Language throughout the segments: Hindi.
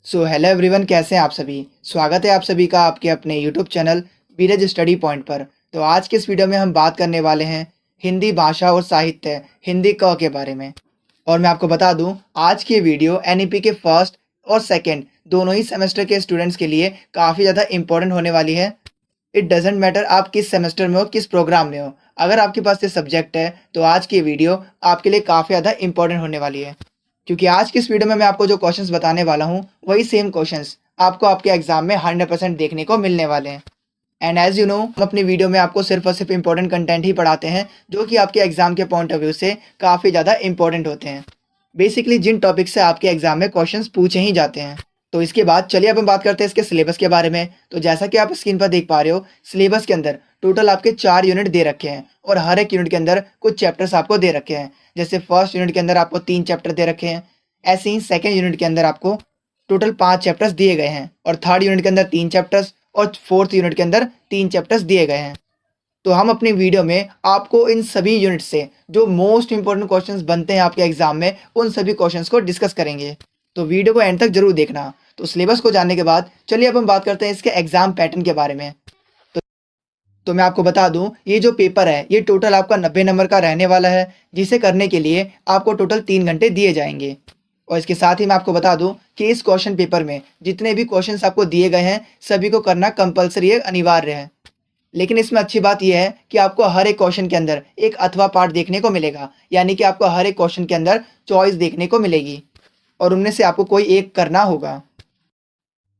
सो हेलो एवरीवन, कैसे हैं आप सभी। स्वागत है आप सभी का आपके अपने यूट्यूब चैनल बीरज स्टडी पॉइंट पर। तो आज के इस वीडियो में हम बात करने वाले हैं हिंदी भाषा और साहित्य हिंदी क के बारे में। और मैं आपको बता दूं, आज की वीडियो एनईपी के फर्स्ट और सेकंड दोनों ही सेमेस्टर के स्टूडेंट्स के लिए काफ़ी ज़्यादा इंपॉर्टेंट होने वाली है। इट डजेंट मैटर आप किस सेमेस्टर में हो, किस प्रोग्राम में हो, अगर आपके पास ये सब्जेक्ट है तो आज की वीडियो आपके लिए काफ़ी ज़्यादा इंपॉर्टेंट होने वाली है। क्योंकि आज की इस वीडियो में मैं आपको जो क्वेश्चंस बताने वाला हूँ वही सेम क्वेश्चंस आपको आपके एग्जाम में 100% देखने को मिलने वाले हैं। एंड एज यू नो, हम अपनी वीडियो में आपको सिर्फ और सिर्फ इंपॉर्टेंट कंटेंट ही पढ़ाते हैं जो कि आपके एग्जाम के पॉइंट ऑफ व्यू से काफ़ी ज़्यादा इंपॉर्टेंट होते हैं। बेसिकली जिन टॉपिक से आपके एग्जाम में क्वेश्चंस पूछे ही जाते हैं। तो इसके बाद चलिए अब हम बात करते हैं इसके सिलेबस के बारे में। तो जैसा कि आप स्क्रीन पर देख पा रहे हो, सिलेबस के अंदर टोटल आपके 4 यूनिट दे रखे हैं और हर एक यूनिट के अंदर कुछ चैप्टर्स आपको दे रखे हैं। जैसे फर्स्ट यूनिट के अंदर आपको 3 चैप्टर दे रखे हैं, ऐसे ही सेकेंड यूनिट के अंदर आपको टोटल 5 चैप्टर्स दिए गए हैं और थर्ड यूनिट के अंदर 3 चैप्टर्स और फोर्थ यूनिट के अंदर 3 चैप्टर्स दिए गए हैं। तो हम अपनी वीडियो में आपको इन सभी यूनिट से जो मोस्ट इंपॉर्टेंट क्वेश्चंस बनते हैं आपके एग्जाम में, उन सभी क्वेश्चंस को डिस्कस करेंगे। तो वीडियो को एंड तक जरूर देखना। तो सिलेबस को जानने के बाद चलिए अब हम बात करते हैं इसके एग्जाम पैटर्न के बारे में। तो, तो मैं आपको बता दूं, ये जो पेपर है ये टोटल आपका 90 नंबर का रहने वाला है, जिसे करने के लिए आपको टोटल 3 घंटे दिए जाएंगे। और इसके साथ ही मैं आपको बता दूं कि इस क्वेश्चन पेपर में जितने भी क्वेश्चंस आपको दिए गए हैं सभी को करना कंपलसरी है, अनिवार्य है। लेकिन इसमें अच्छी बात यह है कि आपको हर एक क्वेश्चन के अंदर एक अथवा पार्ट देखने को मिलेगा, यानी कि आपको हर एक क्वेश्चन के अंदर चॉइस देखने को मिलेगी और उनमें से आपको कोई एक करना होगा।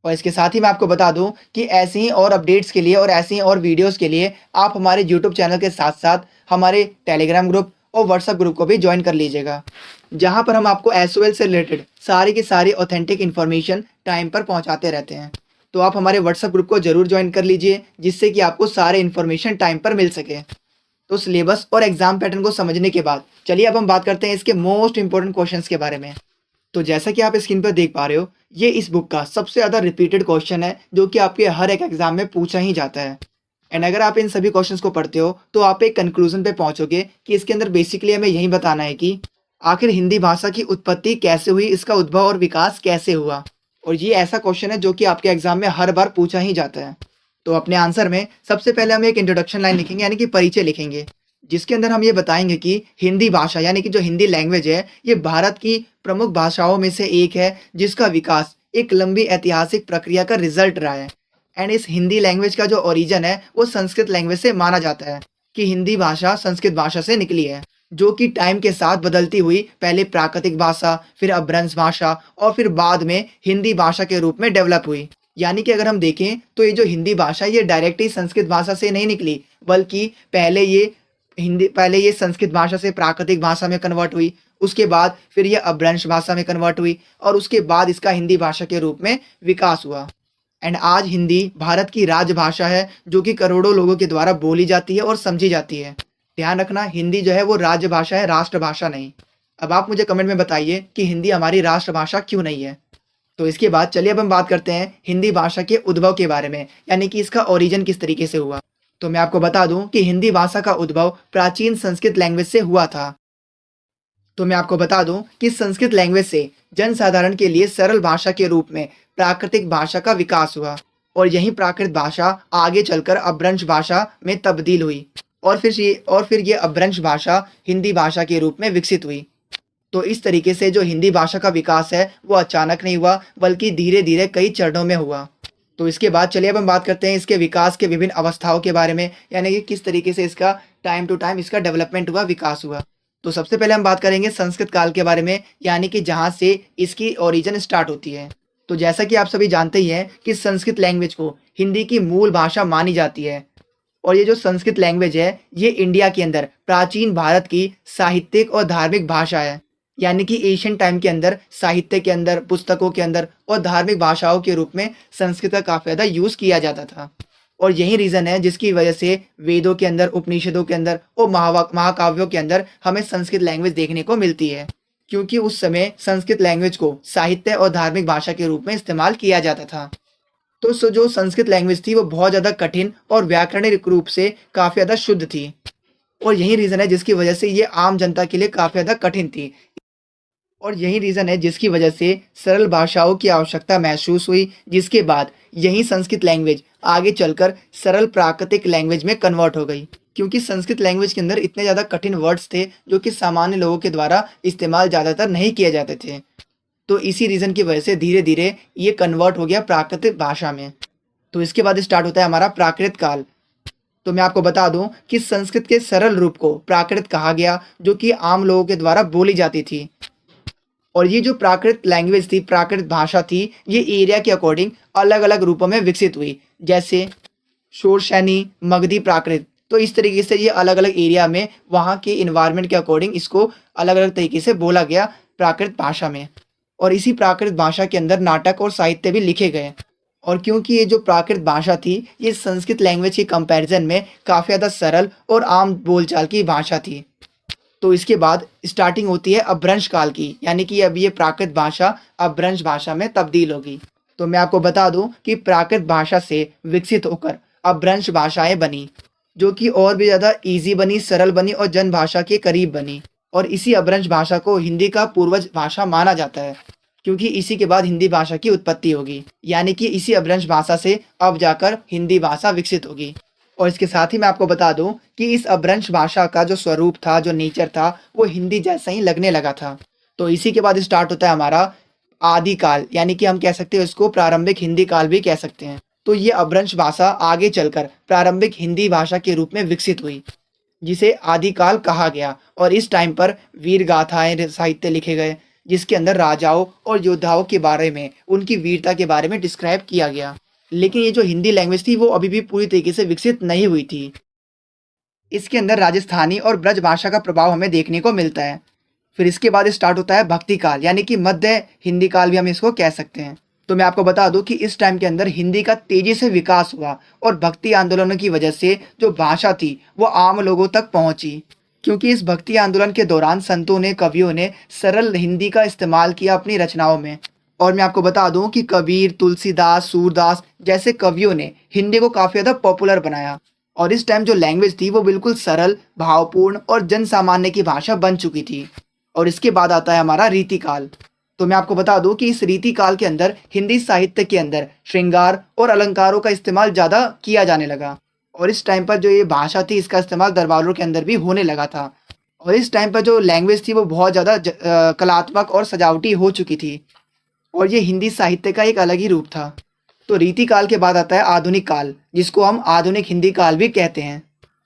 और इसके साथ ही मैं आपको बता दूं कि ऐसी ही और अपडेट्स के लिए और ऐसी ही और वीडियोस के लिए आप हमारे यूट्यूब चैनल के साथ साथ हमारे टेलीग्राम ग्रुप और व्हाट्सएप ग्रुप को भी ज्वाइन कर लीजिएगा, जहां पर हम आपको एसओएल से रिलेटेड सारी की सारी ऑथेंटिक इन्फॉर्मेशन टाइम पर पहुंचाते रहते हैं। तो आप हमारे व्हाट्सएप ग्रुप को जरूर ज्वाइन कर लीजिए, जिससे कि आपको सारे इन्फॉर्मेशन टाइम पर मिल सके। तो सिलेबस और एग्जाम पैटर्न को समझने के बाद चलिए अब हम बात करते हैं इसके मोस्ट इंपॉर्टेंट क्वेश्चंस के बारे में। तो जैसा कि आप स्क्रीन पर देख पा रहे हो, ये इस बुक का सबसे ज़्यादा रिपीटेड क्वेश्चन है जो कि आपके हर एक एग्जाम में पूछा ही जाता है। एंड अगर आप इन सभी क्वेश्चंस को पढ़ते हो तो आप एक कंक्लूजन पे पहुंचोगे कि इसके अंदर बेसिकली हमें यही बताना है कि आखिर हिंदी भाषा की उत्पत्ति कैसे हुई, इसका उद्भव और विकास कैसे हुआ। और ये ऐसा क्वेश्चन है जो कि आपके एग्जाम में हर बार पूछा ही जाता है। तो अपने आंसर में सबसे पहले हम एक इंट्रोडक्शन लाइन लिखेंगे, यानी कि परिचय लिखेंगे, जिसके अंदर हम ये बताएंगे कि हिंदी भाषा यानी कि जो हिंदी लैंग्वेज है ये भारत की प्रमुख भाषाओं में से एक है, जिसका विकास एक लंबी ऐतिहासिक प्रक्रिया का रिजल्ट रहा है। एंड इस हिंदी लैंग्वेज का जो ओरिजिन है वो संस्कृत लैंग्वेज से माना जाता है कि हिंदी भाषा संस्कृत भाषा से निकली है, जो कि टाइम के साथ बदलती हुई पहले प्राकृतिक भाषा, फिर अपभ्रंश भाषा और फिर बाद में हिंदी भाषा के रूप में डेवलप हुई। यानी कि अगर हम देखें तो ये जो हिंदी भाषा ये डायरेक्ट ही संस्कृत भाषा से नहीं निकली, बल्कि पहले ये संस्कृत भाषा से प्राकृतिक भाषा में कन्वर्ट हुई, उसके बाद फिर ये अपभ्रंश भाषा में कन्वर्ट हुई और उसके बाद इसका हिंदी भाषा के रूप में विकास हुआ। एंड आज हिंदी भारत की राजभाषा है, जो कि करोड़ों लोगों के द्वारा बोली जाती है और समझी जाती है। ध्यान रखना, हिंदी जो है वो राजभाषा है, राष्ट्रभाषा नहीं। अब आप मुझे कमेंट में बताइए कि हिंदी हमारी राष्ट्रभाषा क्यों नहीं है। तो इसके बाद चलिए अब हम बात करते हैं हिंदी भाषा के उद्भव के बारे में, यानी कि इसका ओरिजिन किस तरीके से हुआ। तो मैं आपको बता दूं कि हिंदी भाषा का उद्भव प्राचीन संस्कृत लैंग्वेज से हुआ था। तो मैं आपको बता दूं कि संस्कृत लैंग्वेज से जनसाधारण के लिए सरल भाषा के रूप में प्राकृतिक भाषा का विकास हुआ और यही प्राकृत भाषा आगे चलकर अपभ्रंश भाषा में तब्दील हुई और फिर ये अपभ्रंश भाषा हिंदी भाषा के रूप में विकसित हुई। तो इस तरीके से जो हिंदी भाषा का विकास है वो अचानक नहीं हुआ, बल्कि धीरे धीरे कई चरणों में हुआ। तो इसके बाद चलिए अब हम बात करते हैं इसके विकास के विभिन्न अवस्थाओं के बारे में, यानी कि किस तरीके से इसका टाइम टू टाइम इसका डेवलपमेंट हुआ, विकास हुआ। तो सबसे पहले हम बात करेंगे संस्कृत काल के बारे में, यानी कि जहाँ से इसकी ओरिजिन स्टार्ट होती है। तो जैसा कि आप सभी जानते ही हैं कि संस्कृत लैंग्वेज को हिंदी की मूल भाषा मानी जाती है और ये जो संस्कृत लैंग्वेज है ये इंडिया के अंदर प्राचीन भारत की साहित्यिक और धार्मिक भाषा है। यानी कि एशियन टाइम के अंदर साहित्य के अंदर, पुस्तकों के अंदर और धार्मिक भाषाओं के रूप में संस्कृत का काफ़ी ज़्यादा यूज़ किया जाता था। और यही रीज़न है जिसकी वजह से वेदों के अंदर, उपनिषदों के अंदर और महाकाव्यों के अंदर हमें संस्कृत लैंग्वेज देखने को मिलती है, क्योंकि उस समय संस्कृत लैंग्वेज को साहित्य और धार्मिक भाषा के रूप में इस्तेमाल किया जाता था। तो जो संस्कृत लैंग्वेज थी वो बहुत ज़्यादा कठिन और व्याकरणिक रूप से काफ़ी ज़्यादा शुद्ध थी और यही रीज़न है जिसकी वजह से ये आम जनता के लिए काफ़ी ज़्यादा कठिन थी। और यही रीज़न है जिसकी वजह से सरल भाषाओं की आवश्यकता महसूस हुई, जिसके बाद यही संस्कृत लैंग्वेज आगे चलकर सरल प्राकृतिक लैंग्वेज में कन्वर्ट हो गई। क्योंकि संस्कृत लैंग्वेज के अंदर इतने ज़्यादा कठिन वर्ड्स थे जो कि सामान्य लोगों के द्वारा इस्तेमाल ज़्यादातर नहीं किए जाते थे। तो इसी रीज़न की वजह से धीरे धीरे ये कन्वर्ट हो गया प्राकृतिक भाषा में। तो इसके बाद स्टार्ट होता है हमारा प्राकृत काल। तो मैं आपको बता दूं कि संस्कृत के सरल रूप को प्राकृत कहा गया, जो कि आम लोगों के द्वारा बोली जाती थी। और ये जो प्राकृत लैंग्वेज थी, प्राकृत भाषा थी, ये एरिया के अकॉर्डिंग अलग अलग रूपों में विकसित हुई, जैसे शोरशैनी, मगधी प्राकृत। तो इस तरीके से ये अलग अलग एरिया में वहाँ के इन्वायरमेंट के अकॉर्डिंग इसको अलग अलग तरीके से बोला गया प्राकृत भाषा में। और इसी प्राकृत भाषा के अंदर नाटक और साहित्य भी लिखे गए। और क्योंकि ये जो प्राकृत भाषा थी, ये संस्कृत लैंग्वेज के कंपैरिजन में काफ़ी ज़्यादा सरल और आम बोलचाल की भाषा थी। तो इसके बाद स्टार्टिंग होती है अपभ्रंश काल की, यानी कि अब ये प्राकृत भाषा अपभ्रंश भाषा में तब्दील होगी। तो मैं आपको बता दूं कि प्राकृत भाषा से विकसित होकर अपभ्रंश भाषाएं बनी, जो कि और भी ज़्यादा ईजी बनी, सरल बनी और जन भाषा के करीब बनी। और इसी अपभ्रंश भाषा को हिंदी का पूर्वज भाषा माना जाता है, क्योंकि इसी के बाद हिंदी भाषा की उत्पत्ति होगी, यानी कि इसी अपभ्रंश भाषा से अब जाकर हिंदी भाषा विकसित होगी। और इसके साथ ही मैं आपको बता दूं कि इस अपभ्रंश भाषा का जो स्वरूप था, जो नेचर था, वो हिंदी जैसा ही लगने लगा था। तो इसी के बाद स्टार्ट होता है हमारा आदिकाल, यानी कि हम कह सकते हैं इसको प्रारंभिक हिंदी काल भी कह सकते हैं। तो ये अपभ्रंश भाषा आगे चलकर प्रारंभिक हिंदी भाषा के रूप में विकसित हुई, जिसे आदिकाल कहा गया। और इस टाइम पर वीर गाथाएं साहित्य लिखे गए, जिसके अंदर राजाओं और योद्धाओं के बारे में, उनकी वीरता के बारे में डिस्क्राइब किया गया। लेकिन ये जो हिंदी लैंग्वेज थी वो अभी भी पूरी तरीके से विकसित नहीं हुई थी। इसके अंदर राजस्थानी और ब्रज भाषा का प्रभाव हमें देखने को मिलता है। फिर इसके बाद स्टार्ट होता है भक्ति काल, यानी कि मध्य हिंदी काल भी हम इसको कह सकते हैं। तो मैं आपको बता दूं कि इस टाइम के अंदर हिंदी का तेजी से विकास हुआ और भक्ति आंदोलनों की वजह से जो भाषा थी वो आम लोगों तक पहुंची। क्योंकि इस भक्ति आंदोलन के दौरान संतों ने, कवियों ने सरल हिंदी का इस्तेमाल किया अपनी रचनाओं में। और मैं आपको बता दूं कि कबीर, तुलसीदास, सूरदास जैसे कवियों ने हिंदी को काफ़ी ज़्यादा पॉपुलर बनाया। और इस टाइम जो लैंग्वेज थी वो बिल्कुल सरल, भावपूर्ण और जन सामान्य की भाषा बन चुकी थी। और इसके बाद आता है हमारा रीतिकाल। तो मैं आपको बता दूं कि इस रीतिकाल के अंदर हिंदी साहित्य के अंदर श्रृंगार और अलंकारों का इस्तेमाल ज़्यादा किया जाने लगा। और इस टाइम पर जो ये भाषा थी, इसका इस्तेमाल दरबारों के अंदर भी होने लगा था। और इस टाइम पर जो लैंग्वेज थी वो बहुत ज़्यादा कलात्मक और सजावटी हो चुकी थी, और ये हिंदी साहित्य का एक अलग ही रूप था। तो रीतिकाल के बाद आता है आधुनिक काल, जिसको हम आधुनिक हिंदी काल भी कहते हैं।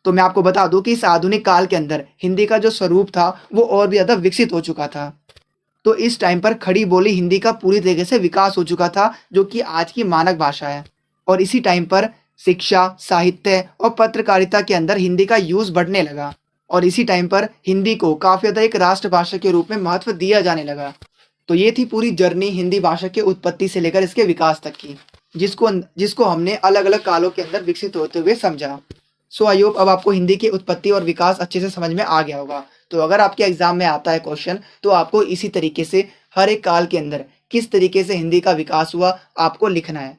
तो मैं आपको बता दूं कि इस आधुनिक काल के अंदर हिंदी का जो स्वरूप था वो और भी ज़्यादा विकसित हो चुका था। तो इस टाइम पर खड़ी बोली हिंदी का पूरी तरीके से विकास हो चुका था, जो कि आज की मानक भाषा है। और इसी टाइम पर शिक्षा, साहित्य और पत्रकारिता के अंदर हिंदी का यूज़ बढ़ने लगा। और इसी टाइम पर हिंदी को काफ़ी ज़्यादा एक राष्ट्रभाषा के रूप में महत्व दिया जाने लगा। तो ये थी पूरी जर्नी हिंदी भाषा के उत्पत्ति से लेकर इसके विकास तक की, जिसको हमने अलग अलग कालों के अंदर विकसित होते हुए समझा। सो आई होप अब आपको हिंदी की उत्पत्ति और विकास अच्छे से समझ में आ गया होगा। तो अगर आपके एग्जाम में आता है क्वेश्चन, तो आपको इसी तरीके से हर एक काल के अंदर किस तरीके से हिंदी का विकास हुआ आपको लिखना है।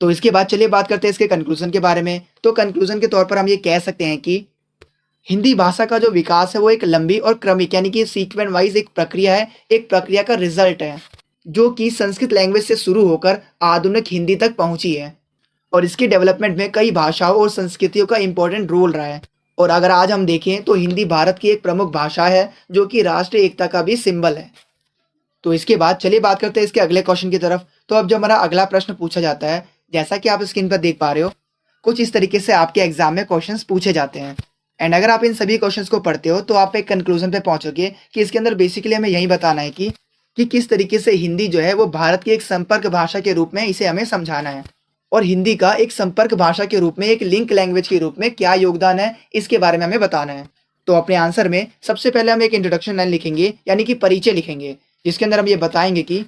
तो इसके बाद चलिए बात करते हैं इसके कंक्लूजन के बारे में। तो कंक्लूजन के तौर पर हम ये कह सकते हैं कि हिंदी भाषा का जो विकास है वो एक लंबी और क्रमिक, यानी कि सीक्वेंस वाइज एक प्रक्रिया है, एक प्रक्रिया का रिजल्ट है, जो कि संस्कृत लैंग्वेज से शुरू होकर आधुनिक हिंदी तक पहुंची है। और इसके डेवलपमेंट में कई भाषाओं और संस्कृतियों का इंपॉर्टेंट रोल रहा है। और अगर आज हम देखें तो हिंदी भारत की एक प्रमुख भाषा है, जो कि राष्ट्रीय एकता का भी सिंबल है। तो इसके बाद चलिए बात करते हैं इसके अगले क्वेश्चन की तरफ। तो अब जो हमारा अगला प्रश्न पूछा जाता है, जैसा कि आप स्क्रीन पर देख पा रहे हो, कुछ इस तरीके से आपके एग्जाम में क्वेश्चंस पूछे जाते हैं। एंड अगर आप इन सभी क्वेश्चंस को पढ़ते हो तो आप एक कंक्लूजन पे पहुंचोगे कि इसके अंदर बेसिकली हमें यही बताना है कि किस तरीके से हिंदी जो है वो भारत की एक संपर्क भाषा के रूप में इसे हमें समझाना है। और हिंदी का एक संपर्क भाषा के रूप में, एक लिंक लैंग्वेज के रूप में क्या योगदान है, इसके बारे में हमें बताना है। तो अपने आंसर में सबसे पहले हम एक इंट्रोडक्शन लाइन लिखेंगे, यानी कि परिचय लिखेंगे, जिसके अंदर हम ये बताएंगे कि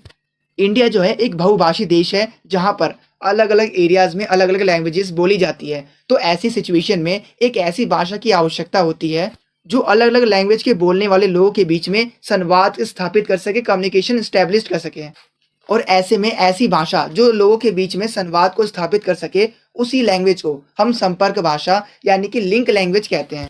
इंडिया जो है एक बहुभाषी देश है, जहाँ पर अलग अलग एरियाज में अलग अलग लैंग्वेजेस बोली जाती है। तो ऐसी सिचुएशन में एक ऐसी भाषा की आवश्यकता होती है जो अलग अलग लैंग्वेज के बोलने वाले लोगों के बीच में संवाद स्थापित कर सके, कम्युनिकेशन स्टैब्लिश कर सके। और ऐसे में ऐसी भाषा जो लोगों के बीच में संवाद को स्थापित कर सके, उसी लैंग्वेज को हम संपर्क भाषा यानी कि लिंक लैंग्वेज कहते हैं।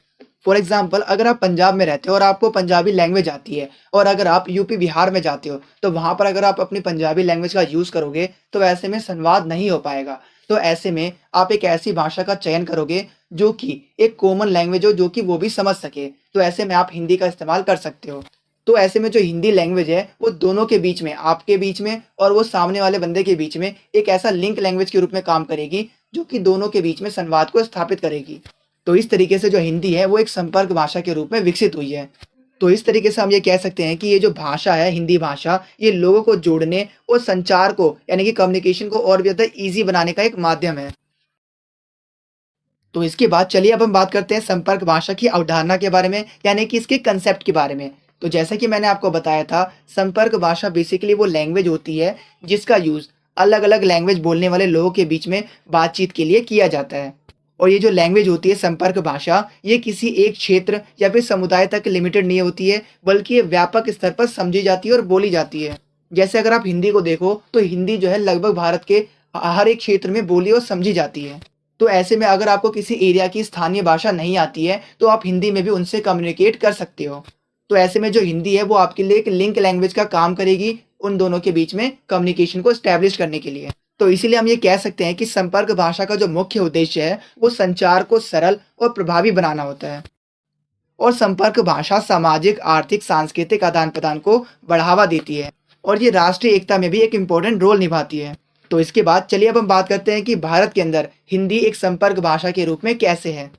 फॉर एग्जाम्पल अगर आप पंजाब में रहते हो और आपको पंजाबी लैंग्वेज आती है और अगर आप यूपी बिहार में जाते हो तो वहाँ पर अगर आप अपनी पंजाबी लैंग्वेज का यूज़ करोगे तो ऐसे में संवाद नहीं हो पाएगा। तो ऐसे में आप एक ऐसी भाषा का चयन करोगे जो कि एक कॉमन लैंग्वेज हो, जो कि वो भी समझ सके। तो ऐसे में आप हिंदी का इस्तेमाल कर सकते हो। तो ऐसे में जो हिंदी लैंग्वेज है वो दोनों के बीच में, आपके बीच में और वो सामने वाले बंदे के बीच में एक ऐसा लिंक लैंग्वेज के रूप में काम करेगी जो कि दोनों के बीच में संवाद को स्थापित करेगी। तो इस तरीके से जो हिंदी है वो एक संपर्क भाषा के रूप में विकसित हुई है। तो इस तरीके से हम ये कह सकते हैं कि ये जो भाषा है, हिंदी भाषा, ये लोगों को जोड़ने और संचार को यानी कि कम्युनिकेशन को और भी ज़्यादा ईज़ी बनाने का एक माध्यम है। तो इसके बाद चलिए अब हम बात करते हैं संपर्क भाषा की अवधारणा के बारे में, यानी कि इसके कंसेप्ट के बारे में। तो जैसा कि मैंने आपको बताया था, संपर्क भाषा बेसिकली वो लैंग्वेज होती है जिसका यूज़ अलग-अलग लैंग्वेज बोलने वाले लोगों के बीच में बातचीत के लिए किया जाता है। और ये जो लैंग्वेज होती है संपर्क भाषा, ये किसी एक क्षेत्र या फिर समुदाय तक लिमिटेड नहीं होती है, बल्कि ये व्यापक स्तर पर समझी जाती है और बोली जाती है। जैसे अगर आप हिंदी को देखो तो हिंदी जो है लगभग भारत के हर एक क्षेत्र में बोली और समझी जाती है। तो ऐसे में अगर आपको किसी एरिया की स्थानीय भाषा नहीं आती है तो आप हिंदी में भी उनसे कम्युनिकेट कर सकते हो। तो ऐसे में जो हिंदी है वो आपके लिए एक लिंक लैंग्वेज का काम करेगी उन दोनों के बीच में कम्युनिकेशन को एस्टैब्लिश करने के लिए। तो इसीलिए हम ये कह सकते हैं कि संपर्क भाषा का जो मुख्य उद्देश्य है वो संचार को सरल और प्रभावी बनाना होता है। और संपर्क भाषा सामाजिक, आर्थिक, सांस्कृतिक आदान-प्रदान को बढ़ावा देती है और ये राष्ट्रीय एकता में भी एक इम्पोर्टेंट रोल निभाती है। तो इसके बाद चलिए अब हम बात करते हैं कि भारत के अंदर हिंदी एक संपर्क भाषा के रूप में कैसे है।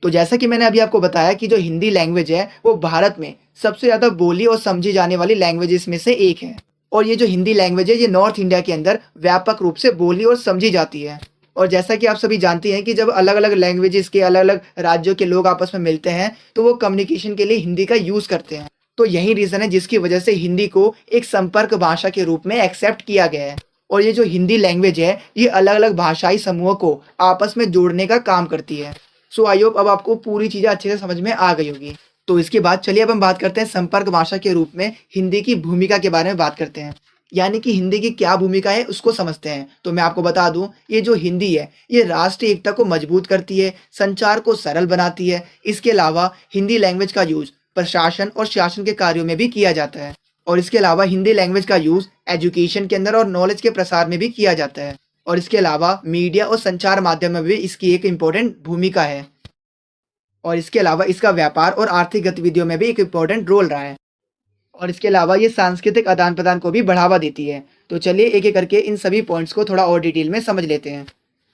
तो जैसा कि मैंने अभी आपको बताया कि जो हिंदी लैंग्वेज है वो भारत में सबसे ज़्यादा बोली और समझी जाने वाली लैंग्वेजेस में से एक है। और ये जो हिंदी लैंग्वेज है ये नॉर्थ इंडिया के अंदर व्यापक रूप से बोली और समझी जाती है। और जैसा कि आप सभी जानते हैं कि जब अलग-अलग लैंग्वेजेस के अलग-अलग राज्यों के लोग आपस में मिलते हैं तो वो कम्युनिकेशन के लिए हिंदी का यूज़ करते हैं। तो यही रीज़न है जिसकी वजह से हिंदी को एक संपर्क भाषा के रूप में एक्सेप्ट किया गया है। और ये जो हिंदी लैंग्वेज है ये अलग-अलग भाषाई समूहों को आपस में जोड़ने का काम करती है। सो आई होप अब आपको पूरी चीज़ें अच्छे से समझ में आ गई होगी। तो इसके बाद चलिए अब हम बात करते हैं संपर्क भाषा के रूप में हिंदी की भूमिका के बारे में बात करते हैं। यानी कि हिंदी की क्या भूमिका है उसको समझते हैं। तो मैं आपको बता दूं, ये जो हिंदी है ये राष्ट्रीय एकता को मजबूत करती है, संचार को सरल बनाती है। इसके अलावा हिंदी लैंग्वेज का यूज़ प्रशासन और शासन के कार्यों में भी किया जाता है। और इसके अलावा हिंदी लैंग्वेज का यूज़ एजुकेशन के अंदर और नॉलेज के प्रसार में भी किया जाता है। और इसके अलावा मीडिया और संचार माध्यम में भी इसकी एक इम्पोर्टेंट भूमिका है। और इसके अलावा इसका व्यापार और आर्थिक गतिविधियों में भी एक इम्पोर्टेंट रोल रहा है। और इसके अलावा ये सांस्कृतिक आदान-प्रदान को भी बढ़ावा देती है। तो चलिए एक-एक करके इन सभी पॉइंट्स को थोड़ा और डिटेल में समझ लेते हैं।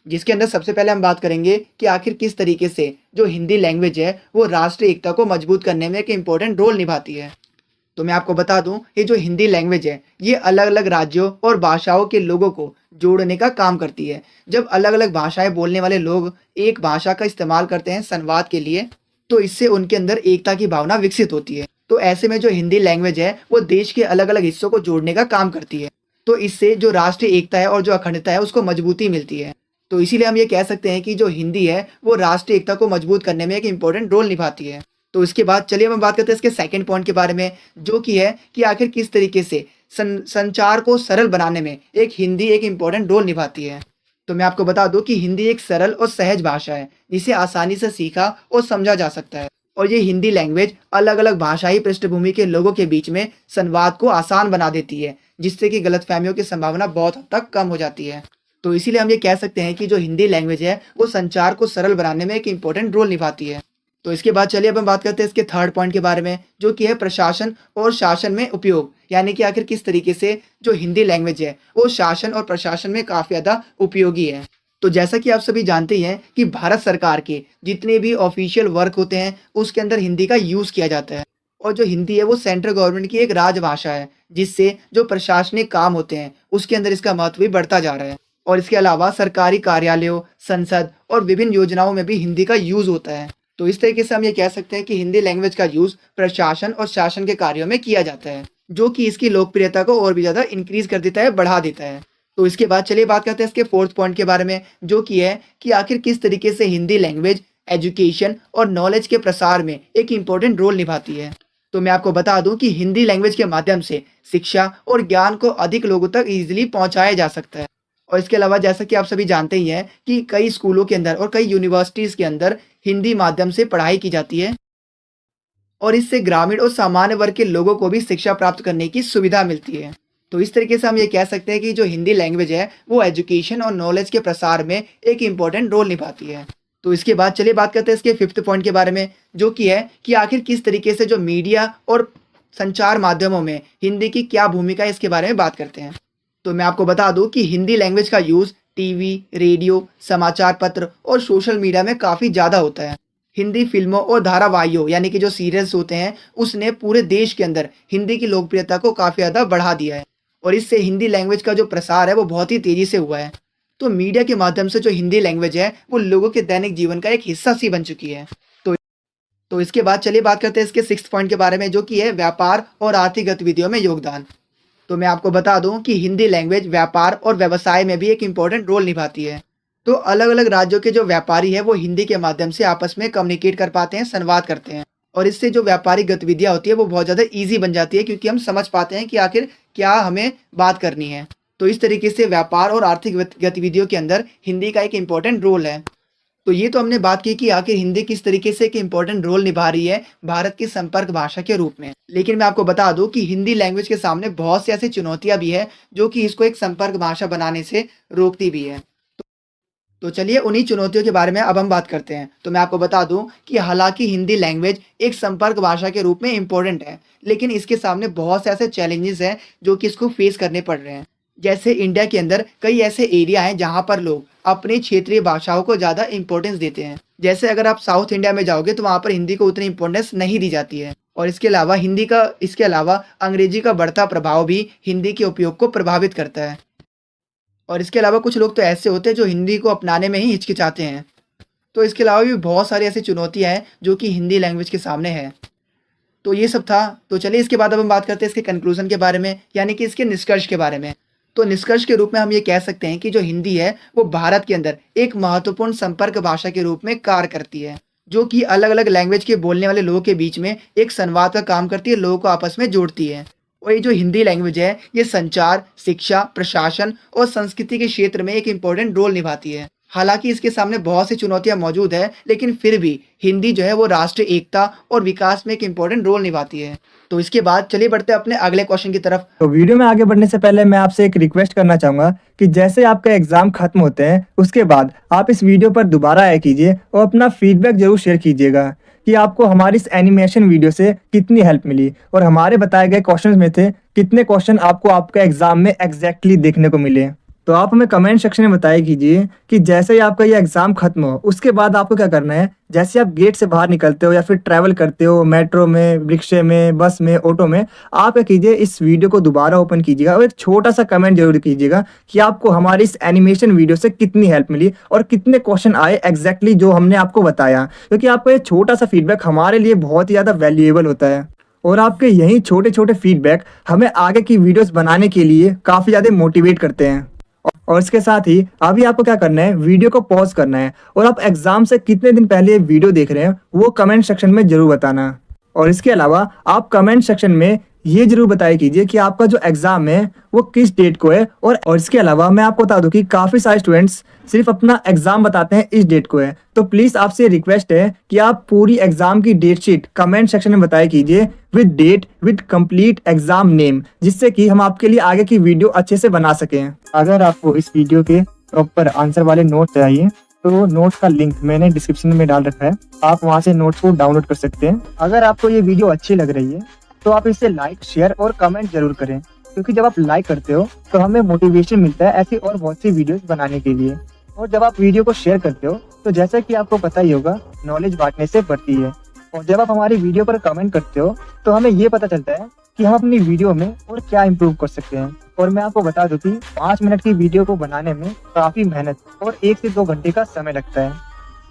जिसके अंदर सबसे पहले हम बात करेंगे कि आखिर किस तरीके से जो हिंदी लैंग्वेज है वो राष्ट्रीय एकता को मजबूत करने में एक इम्पोर्टेंट रोल निभाती है। तो मैं आपको बता दूं, ये जो हिंदी लैंग्वेज है ये अलग-अलग राज्यों और भाषाओं के लोगों को जोड़ने का काम करती है। जब अलग-अलग भाषाएं बोलने वाले लोग एक भाषा का इस्तेमाल करते हैं संवाद के लिए तो इससे उनके अंदर एकता की भावना विकसित होती है। तो ऐसे में जो हिंदी लैंग्वेज है वो देश के अलग-अलग हिस्सों को जोड़ने का काम करती है। तो इससे जो राष्ट्रीय एकता है और जो अखंडता है उसको मजबूती मिलती है। तो इसीलिए हम ये कह सकते हैं कि जो हिंदी है वो राष्ट्रीय एकता को मजबूत करने में एक इम्पोर्टेंट रोल निभाती है। तो इसके बाद चलिए हम बात करते हैं इसके सेकंड पॉइंट के बारे में, जो कि है कि आखिर किस तरीके से संचार को सरल बनाने में एक हिंदी एक इम्पोर्टेंट रोल निभाती है। तो मैं आपको बता दूं कि हिंदी एक सरल और सहज भाषा है जिसे आसानी से सीखा और समझा जा सकता है। और ये हिंदी लैंग्वेज अलग-अलग भाषाई पृष्ठभूमि के लोगों के बीच में संवाद को आसान बना देती है, जिससे कि गलतफहमियों की संभावना बहुत हद तक कम हो जाती है। तो इसीलिए हम ये कह सकते हैं कि जो हिंदी लैंग्वेज है वो संचार को सरल बनाने में एक इम्पोर्टेंट रोल निभाती है। तो इसके बाद चलिए अब हम बात करते हैं इसके थर्ड पॉइंट के बारे में, जो कि है प्रशासन और शासन में उपयोग। यानी कि आखिर किस तरीके से जो हिंदी लैंग्वेज है वो शासन और प्रशासन में काफ़ी ज़्यादा उपयोगी है। तो जैसा कि आप सभी जानते ही हैं कि भारत सरकार के जितने भी ऑफिशियल वर्क होते हैं उसके अंदर हिंदी का यूज़ किया जाता है। और जो हिंदी है वो सेंट्रल गवर्नमेंट की एक राजभाषा है, जिससे जो प्रशासनिक काम होते हैं उसके अंदर इसका महत्व भी बढ़ता जा रहा है। और इसके अलावा सरकारी कार्यालयों, संसद और विभिन्न योजनाओं में भी हिंदी का यूज़ होता है। तो इस तरीके से हम ये कह सकते हैं कि हिंदी लैंग्वेज का यूज़ प्रशासन और शासन के कार्यों में किया जाता है, जो कि इसकी लोकप्रियता को और भी ज़्यादा इंक्रीज कर देता है, बढ़ा देता है। तो इसके बाद चलिए बात करते हैं इसके फोर्थ पॉइंट के बारे में, जो कि है कि आखिर किस तरीके से हिंदी लैंग्वेज एजुकेशन और नॉलेज के प्रसार में एक इम्पोर्टेंट रोल निभाती है। तो मैं आपको बता दूं कि हिंदी लैंग्वेज के माध्यम से शिक्षा और ज्ञान को अधिक लोगों तक ईजिली पहुंचाया जा सकता है। और इसके अलावा जैसा कि आप सभी जानते ही हैं कि कई स्कूलों के अंदर और कई यूनिवर्सिटीज़ के अंदर हिंदी माध्यम से पढ़ाई की जाती है और इससे ग्रामीण और सामान्य वर्ग के लोगों को भी शिक्षा प्राप्त करने की सुविधा मिलती है। तो इस तरीके से हम ये कह सकते हैं कि जो हिंदी लैंग्वेज है वो एजुकेशन और नॉलेज के प्रसार में एक इम्पोर्टेंट रोल निभाती है। तो इसके बाद चलिए बात करते हैं इसके फिफ्थ पॉइंट के बारे में, जो कि है कि आखिर किस तरीके से जो मीडिया और संचार माध्यमों में हिंदी की क्या भूमिका है, इसके बारे में बात करते हैं। तो मैं आपको बता दूं कि हिंदी लैंग्वेज का यूज़ टीवी, रेडियो, समाचार पत्र और सोशल मीडिया में काफ़ी ज़्यादा होता है। हिंदी फिल्मों और धारावाहियों यानी कि जो सीरियल्स होते हैं उसने पूरे देश के अंदर हिंदी की लोकप्रियता को काफ़ी ज़्यादा बढ़ा दिया है और इससे हिंदी लैंग्वेज का जो प्रसार है वो बहुत ही तेज़ी से हुआ है। तो मीडिया के माध्यम से जो हिंदी लैंग्वेज है वो लोगों के दैनिक जीवन का एक हिस्सा सी बन चुकी है। तो इसके बाद चलिए बात करते हैं इसके सिक्स्थ पॉइंट के बारे में, जो कि है व्यापार और आर्थिक गतिविधियों में योगदान। तो मैं आपको बता दूं कि हिंदी लैंग्वेज व्यापार और व्यवसाय में भी एक इम्पोर्टेंट रोल निभाती है। तो अलग अलग राज्यों के जो व्यापारी है वो हिंदी के माध्यम से आपस में कम्युनिकेट कर पाते हैं, संवाद करते हैं और इससे जो व्यापारिक गतिविधियां होती है वो बहुत ज़्यादा ईजी बन जाती है, क्योंकि हम समझ पाते हैं कि आखिर क्या हमें बात करनी है। तो इस तरीके से व्यापार और आर्थिक गतिविधियों के अंदर हिंदी का एक इम्पोर्टेंट रोल है। तो ये तो हमने बात की कि आखिर हिंदी किस तरीके से एक इम्पोर्टेंट रोल निभा रही है भारत की संपर्क भाषा के रूप में। लेकिन मैं आपको बता दूं कि हिंदी लैंग्वेज के सामने बहुत सी ऐसी चुनौतियां भी है जो कि इसको एक संपर्क भाषा बनाने से रोकती भी है। तो चलिए उन्हीं चुनौतियों के बारे में अब हम बात करते हैं। तो मैं आपको बता दूं कि हालांकि हिंदी लैंग्वेज एक संपर्क भाषा के रूप में इम्पोर्टेंट है, लेकिन इसके सामने बहुत से ऐसे चैलेंजेस हैं जो कि इसको फेस करने पड़ रहे हैं। जैसे इंडिया के अंदर कई ऐसे एरिया हैं जहाँ पर लोग अपनी क्षेत्रीय भाषाओं को ज़्यादा इंपॉर्टेंस देते हैं। जैसे अगर आप साउथ इंडिया में जाओगे तो वहाँ पर हिंदी को उतनी इंपॉर्टेंस नहीं दी जाती है और इसके अलावा अंग्रेजी का बढ़ता प्रभाव भी हिंदी के उपयोग को प्रभावित करता है। और इसके अलावा कुछ लोग तो ऐसे होते हैं जो हिंदी को अपनाने में ही हिचकिचाते हैं। तो इसके अलावा भी बहुत सारी ऐसी चुनौतियाँ हैं जो कि हिंदी लैंग्वेज के सामने है। तो ये सब था। तो चलिए इसके बाद अब हम बात करते हैं इसके कंक्लूजन के बारे में, यानी कि इसके निष्कर्ष के बारे में। तो निष्कर्ष के रूप में हम ये कह सकते हैं कि जो हिंदी है वो भारत के अंदर एक महत्वपूर्ण संपर्क भाषा के रूप में कार्य करती है, जो कि अलग अलग लैंग्वेज के बोलने वाले लोगों के बीच में एक संवाद का काम करती है, लोगों को आपस में जोड़ती है। और ये जो हिंदी लैंग्वेज है ये संचार, शिक्षा, प्रशासन और संस्कृति के क्षेत्र में एक इम्पोर्टेंट रोल निभाती है। हालांकि इसके सामने बहुत सी चुनौतियां मौजूद है, लेकिन फिर भी हिंदी जो है वो राष्ट्रीय एकता और विकास में एक इम्पोर्टेंट रोल निभाती है। तो इसके बाद चलिए बढ़ते हैं अपने अगले क्वेश्चन की तरफ। तो वीडियो में आगे बढ़ने से पहले मैं आपसे एक रिक्वेस्ट करना चाहूंगा कि जैसे आपका एग्जाम खत्म होते हैं उसके बाद आप इस वीडियो पर दोबारा आया कीजिए और अपना फीडबैक जरूर शेयर कीजिएगा कि आपको हमारी इस एनिमेशन वीडियो से कितनी हेल्प मिली और हमारे बताए गए क्वेश्चंस में से कितने क्वेश्चन आपको आपका एग्जाम में एग्जैक्टली देखने को मिले। तो आप हमें कमेंट सेक्शन में बताया कीजिए कि जैसे ही आपका ये एग्जाम खत्म हो उसके बाद आपको क्या करना है। जैसे आप गेट से बाहर निकलते हो या फिर ट्रैवल करते हो मेट्रो में, रिक्शे में, बस में, ऑटो में, आप क्या कीजिए इस वीडियो को दोबारा ओपन कीजिएगा और एक छोटा सा कमेंट जरूर कीजिएगा कि आपको हमारी इस एनिमेशन वीडियो से कितनी हेल्प मिली और कितने क्वेश्चन आए एग्जैक्टली जो हमने आपको बताया, क्योंकि आपका ये छोटा सा फीडबैक हमारे लिए बहुत ही ज़्यादा वैल्यूएबल होता है और आपके यही छोटे छोटे फीडबैक हमें आगे की वीडियोस बनाने के लिए काफ़ी ज़्यादा मोटिवेट करते हैं। और इसके साथ ही अभी आपको क्या करना है, वीडियो को पॉज करना है और आप एग्जाम से कितने दिन पहले ये वीडियो देख रहे हैं वो कमेंट सेक्शन में जरूर बताना। और इसके अलावा आप कमेंट सेक्शन में ये जरूर बताया कीजिए कि आपका जो एग्जाम है वो किस डेट को है। और इसके अलावा मैं आपको बता दूं कि काफ़ी सारे स्टूडेंट्स सिर्फ अपना एग्जाम बताते हैं इस डेट को है, तो प्लीज़ आपसे रिक्वेस्ट है कि आप पूरी एग्जाम की डेट शीट कमेंट सेक्शन में बताया कीजिए with date with complete exam name, जिससे कि हम आपके लिए आगे की वीडियो अच्छे से बना सकें। अगर आपको इस वीडियो के प्रॉपर आंसर वाले नोट चाहिए तो नोट्स का लिंक मैंने डिस्क्रिप्शन में डाल रखा है, आप वहाँ से नोट्स को डाउनलोड कर सकते हैं। अगर आपको ये वीडियो अच्छी लग रही है तो आप इसे लाइक, शेयर और कमेंट जरूर करें, क्योंकि जब आप लाइक करते हो तो हमें मोटिवेशन मिलता है ऐसी और बहुत सी वीडियोस बनाने के लिए। और जब आप वीडियो को शेयर करते हो तो जैसा कि आपको पता ही होगा नॉलेज बांटने से बढ़ती है। और जब आप हमारी वीडियो पर कमेंट करते हो तो हमें ये पता चलता है कि हम अपनी वीडियो में और क्या इम्प्रूव कर सकते हैं। और मैं आपको बता दूं कि 5 मिनट की वीडियो को बनाने में काफ़ी मेहनत और 1 से 2 घंटे का समय लगता है।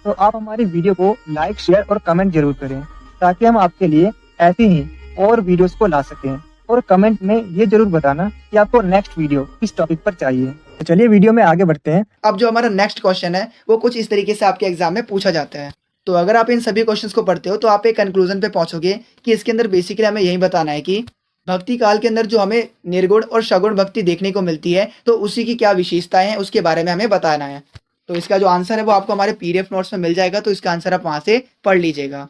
तो आप हमारी वीडियो को लाइक, शेयर और कमेंट जरूर करें ताकि हम आपके लिए ऐसी ही और वीडियोस को ला सकें। और कमेंट में ये जरूर बताना कि आपको नेक्स्ट वीडियो किस टॉपिक पर चाहिए। तो चलिए वीडियो में आगे बढ़ते हैं। अब जो हमारा नेक्स्ट क्वेश्चन है वो कुछ इस तरीके से आपके एग्जाम में पूछा जाता है। तो अगर आप इन सभी क्वेश्चंस को पढ़ते हो तो आप एक कंक्लूजन पे पहुंचोगे कि इसके अंदर बेसिकली हमें यही बताना है कि भक्ति काल के अंदर जो हमें निर्गुण और सगुण भक्ति देखने को मिलती है, तो उसी की क्या विशेषताएं हैं उसके बारे में हमें बताना है। तो इसका जो आंसर है वो आपको हमारे पीडीएफ नोट्स में मिल जाएगा, तो इसका आंसर आप वहां से पढ़ लीजिएगा।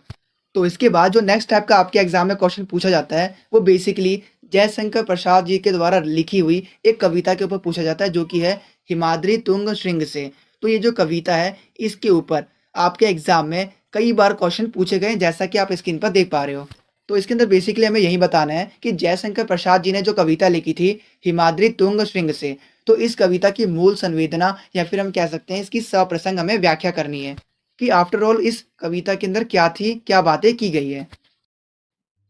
तो इसके बाद जो नेक्स्ट टाइप का आपके एग्जाम में क्वेश्चन पूछा जाता है वो बेसिकली जयशंकर प्रसाद जी के द्वारा लिखी हुई एक कविता के ऊपर पूछा जाता है, जो कि है हिमाद्री तुंग श्रृंग से। तो ये जो कविता है इसके ऊपर आपके एग्जाम में कई बार क्वेश्चन पूछे गए, जैसा कि आप स्क्रीन पर देख पा रहे हो। तो इसके अंदर बेसिकली हमें यही बताना है कि जयशंकर प्रसाद जी ने जो कविता लिखी थी हिमाद्री तुंग श्रृंग से, तो इस कविता की मूल संवेदना या फिर हम कह सकते हैं इसकी सप्रसंग हमें व्याख्या करनी है कि आफ्टर ऑल इस कविता के अंदर क्या थी, क्या बातें की गई है।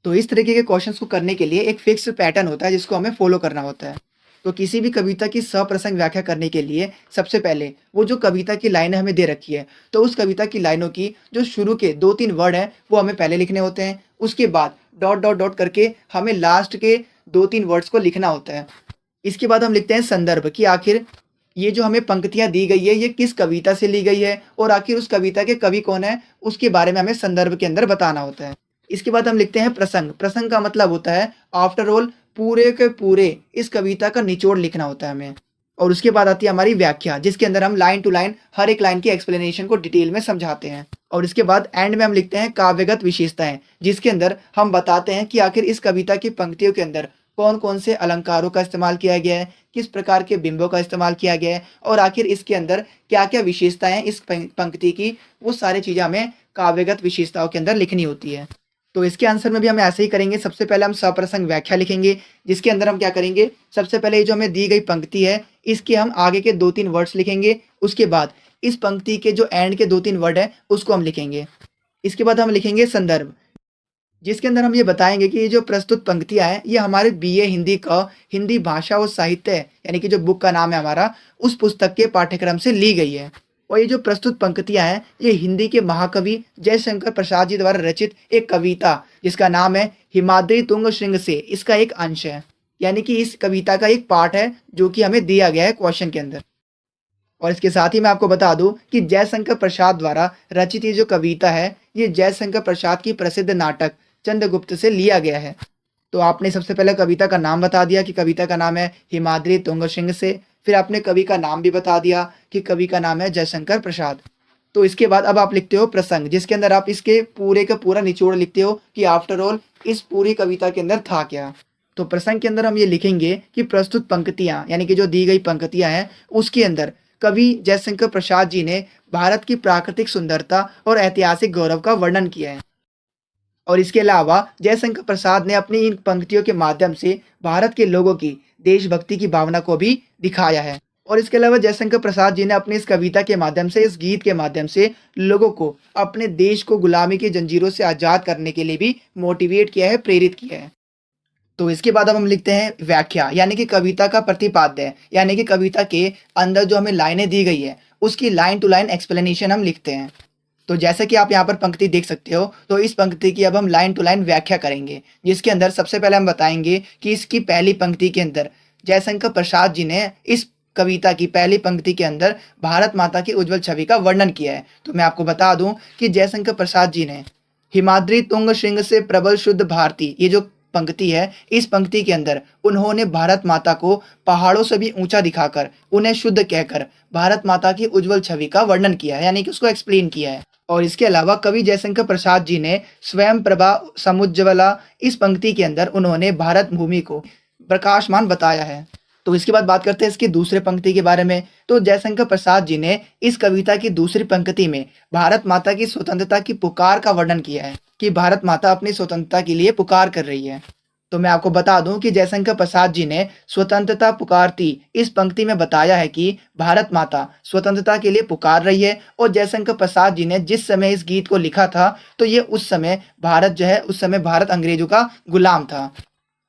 तो इस तरीके के क्वेश्चंस को करने के लिए एक फिक्स पैटर्न होता है जिसको हमें फॉलो करना होता है। तो किसी भी कविता की सप्रसंग व्याख्या करने के लिए सबसे पहले वो जो कविता की लाइनें हमें दे रखी है, तो उस कविता की लाइनों की जो शुरू के 2-3 वर्ड हैं वो हमें पहले लिखने होते हैं। उसके बाद डॉट डॉट डॉट करके हमें लास्ट के 2-3 वर्ड्स को लिखना होता है। इसके बाद हम लिखते हैं संदर्भ, कि आखिर ये जो हमें पंक्तियाँ दी गई है ये किस कविता से ली गई है और आखिर उस कविता के कवि कौन है उसके बारे में हमें संदर्भ के अंदर बताना होता है। इसके बाद हम लिखते हैं प्रसंग। प्रसंग का मतलब होता है आफ्टर ऑल पूरे के पूरे इस कविता का निचोड़ लिखना होता है हमें। और उसके बाद आती है हमारी व्याख्या, जिसके अंदर हम लाइन टू लाइन हर एक लाइन की एक्सप्लेनेशन को डिटेल में समझाते हैं। और इसके बाद एंड में हम लिखते हैं काव्यगत विशेषताएं, जिसके अंदर हम बताते हैं कि आखिर इस कविता की पंक्तियों के अंदर कौन कौन से अलंकारों का इस्तेमाल किया गया है, किस प्रकार के बिंबों का इस्तेमाल किया गया है और आखिर इसके अंदर क्या क्या विशेषताएं हैं इस पंक्ति की, वो सारी चीज़ें हमें काव्यगत विशेषताओं के अंदर लिखनी होती है। तो इसके आंसर में भी हम ऐसे ही करेंगे। सबसे पहले हम सप्रसंग व्याख्या लिखेंगे, जिसके अंदर हम क्या करेंगे, सबसे पहले ये जो हमें दी गई पंक्ति है इसके हम आगे के 2-3 वर्ड्स लिखेंगे। उसके बाद इस पंक्ति के जो एंड के 2-3 वर्ड है उसको हम लिखेंगे। इसके बाद हम लिखेंगे संदर्भ, जिसके अंदर हम ये बताएंगे कि ये जो प्रस्तुत पंक्तियां हैं ये हमारे बीए हिंदी का हिंदी भाषा और साहित्य यानी कि जो बुक का नाम है हमारा, उस पुस्तक के पाठ्यक्रम से ली गई है। और ये जो प्रस्तुत पंक्तियां हैं ये हिंदी के महाकवि जयशंकर प्रसाद जी द्वारा रचित एक कविता जिसका नाम है हिमाद्री तुंग श्रृंग से, इसका एक अंश है, यानी कि इस कविता का एक पार्ट है जो कि हमें दिया गया है क्वेश्चन के अंदर। और इसके साथ ही मैं आपको बता दूं कि जयशंकर प्रसाद द्वारा रचित ये जो कविता है ये जयशंकर प्रसाद की प्रसिद्ध नाटक चंद्रगुप्त से लिया गया है। तो आपने सबसे पहले कविता का नाम बता दिया कि कविता का नाम है हिमाद्री तुंग श्रृंग से, फिर आपने कवि का नाम भी बता दिया कि कवि का नाम है जयशंकर प्रसाद। तो इसके बाद अब आप लिखते हो प्रसंग, जिसके अंदर आप इसके पूरे का पूरा निचोड़ लिखते हो कि आफ्टर ऑल इस पूरी कविता के अंदर था क्या। तो प्रसंग के अंदर हम ये लिखेंगे कि प्रस्तुत पंक्तियां यानी कि जो दी गई पंक्तियां हैं उसके अंदर कवि जयशंकर प्रसाद जी ने भारत की प्राकृतिक सुंदरता और ऐतिहासिक गौरव का वर्णन किया है। और इसके अलावा जयशंकर प्रसाद ने अपनी इन पंक्तियों के माध्यम से भारत के लोगों की देशभक्ति की भावना को भी दिखाया है। और इसके अलावा जयशंकर प्रसाद जी ने अपनी इस कविता के माध्यम से, इस गीत के माध्यम से लोगों को अपने देश को गुलामी की जंजीरों से आज़ाद करने के लिए भी मोटिवेट किया है, प्रेरित किया है। तो इसके बाद अब हम लिखते हैं व्याख्या, यानी कि कविता का प्रतिपाद्य, यानी कि कविता के अंदर जो हमें लाइनें दी गई है उसकी लाइन टू लाइन एक्सप्लेनेशन हम लिखते हैं। तो जैसे कि आप यहाँ पर पंक्ति देख सकते हो, तो इस पंक्ति की अब हम लाइन टू लाइन व्याख्या करेंगे, जिसके अंदर सबसे पहले हम बताएंगे कि इसकी पहली पंक्ति के अंदर जयशंकर प्रसाद जी ने इस कविता की पहली पंक्ति के अंदर भारत माता की उज्जवल छवि का वर्णन किया है। तो मैं आपको बता दूं कि जयशंकर प्रसाद जी ने हिमाद्री तुंग श्रृंग से प्रबल शुद्ध भारती, ये जो पंक्ति है, इस पंक्ति के अंदर उन्होंने भारत माता को पहाड़ों से भी ऊंचा दिखाकर उन्हें शुद्ध कहकर भारत माता की उज्जवल छवि का वर्णन किया है, यानी कि उसको एक्सप्लेन किया है। और इसके अलावा कवि जयशंकर प्रसाद जी ने स्वयं प्रभा समुज्ज्वला, इस पंक्ति के अंदर उन्होंने भारत भूमि को प्रकाशमान बताया है। तो इसके बाद बात करते हैं इसकी दूसरे पंक्ति के बारे में। तो जयशंकर प्रसाद जी ने इस कविता की दूसरी पंक्ति में भारत माता की स्वतंत्रता की पुकार का वर्णन किया है कि भारत माता अपनी स्वतंत्रता के लिए पुकार कर रही है। तो मैं आपको बता दूं कि जयशंकर प्रसाद जी ने स्वतंत्रता पुकारती इस पंक्ति में बताया है कि भारत माता स्वतंत्रता के लिए पुकार रही है। और जयशंकर प्रसाद जी ने जिस समय इस गीत को लिखा था तो ये उस समय भारत जो है, उस समय भारत अंग्रेजों का गुलाम था।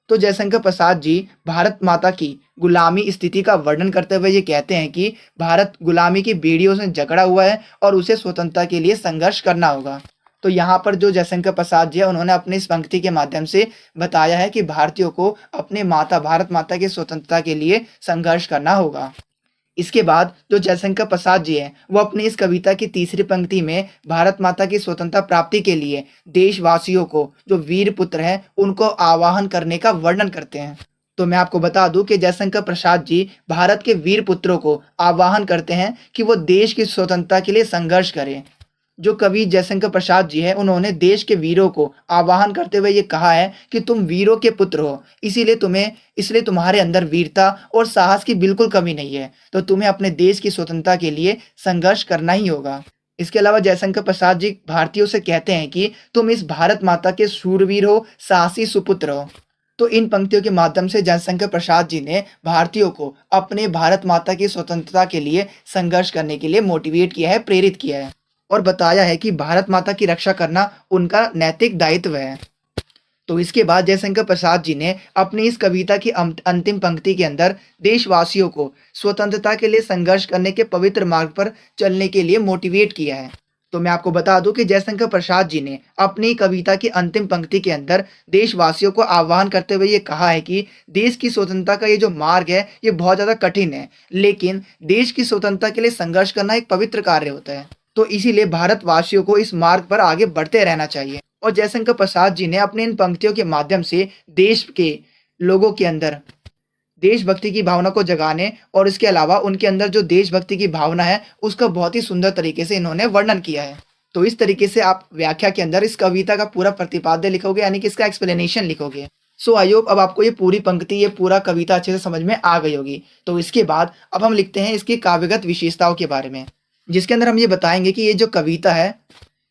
तो जयशंकर प्रसाद जी भारत माता की गुलामी स्थिति का वर्णन करते हुए ये कहते हैं कि भारत गुलामी की बेड़ियों से जकड़ा हुआ है और उसे स्वतंत्रता के लिए संघर्ष करना होगा। तो यहाँ पर जो जयशंकर प्रसाद जी है उन्होंने अपनी इस पंक्ति के माध्यम से बताया है कि भारतीयों को अपने माता भारत माता की स्वतंत्रता के लिए संघर्ष करना होगा। इसके बाद जो जयशंकर प्रसाद जी हैं वो अपनी इस कविता की तीसरी पंक्ति में भारत माता की स्वतंत्रता प्राप्ति के लिए देशवासियों को जो वीर पुत्र हैं उनको आवाहन करने का वर्णन करते हैं। तो मैं आपको बता दूं कि जयशंकर प्रसाद जी भारत के वीर पुत्रों को आवाहन करते हैं कि वो देश की स्वतंत्रता के लिए संघर्ष करें। जो कवि जयशंकर प्रसाद जी हैं उन्होंने देश के वीरों को आवाहन करते हुए ये कहा है कि तुम वीरों के पुत्र हो, इसलिए तुम्हारे अंदर वीरता और साहस की बिल्कुल कमी नहीं है, तो तुम्हें अपने देश की स्वतंत्रता के लिए संघर्ष करना ही होगा। इसके अलावा जयशंकर प्रसाद जी भारतीयों से कहते हैं कि तुम इस भारत माता के शूरवीर हो, साहसी सुपुत्र हो। तो इन पंक्तियों के माध्यम से जयशंकर प्रसाद जी ने भारतीयों को अपने भारत माता की स्वतंत्रता के लिए संघर्ष करने के लिए मोटिवेट किया है, प्रेरित किया है और बताया है कि भारत माता की रक्षा करना उनका नैतिक दायित्व है। तो इसके बाद जयशंकर प्रसाद जी ने अपनी इस कविता की अंतिम पंक्ति के अंदर देशवासियों को स्वतंत्रता के लिए संघर्ष करने के पवित्र मार्ग पर चलने के लिए मोटिवेट किया है। तो मैं आपको बता दूं कि जयशंकर प्रसाद जी ने अपनी कविता की अंतिम पंक्ति के अंदर देशवासियों को आह्वान करते हुए ये कहा है कि देश की स्वतंत्रता का ये जो मार्ग है ये बहुत ज़्यादा कठिन है, लेकिन देश की स्वतंत्रता के लिए संघर्ष करना एक पवित्र कार्य होता है। तो इसीलिए भारतवासियों को इस मार्ग पर आगे बढ़ते रहना चाहिए। और जयशंकर प्रसाद जी ने अपने इन पंक्तियों के माध्यम से देश के लोगों के अंदर देशभक्ति की भावना को जगाने और इसके अलावा उनके अंदर जो देशभक्ति की भावना है उसका बहुत ही सुंदर तरीके से इन्होंने वर्णन किया है। तो इस तरीके से आप व्याख्या के अंदर इस कविता का पूरा प्रतिपाद्य लिखोगे, यानी कि इसका एक्सप्लेनेशन लिखोगे। सो आई होप अब आपको ये पूरी पंक्ति, ये पूरा कविता अच्छे से समझ में आ गई होगी। तो इसके बाद अब हम लिखते हैं इसकी काव्यगत विशेषताओं के बारे में, जिसके अंदर हम ये बताएंगे कि ये जो कविता है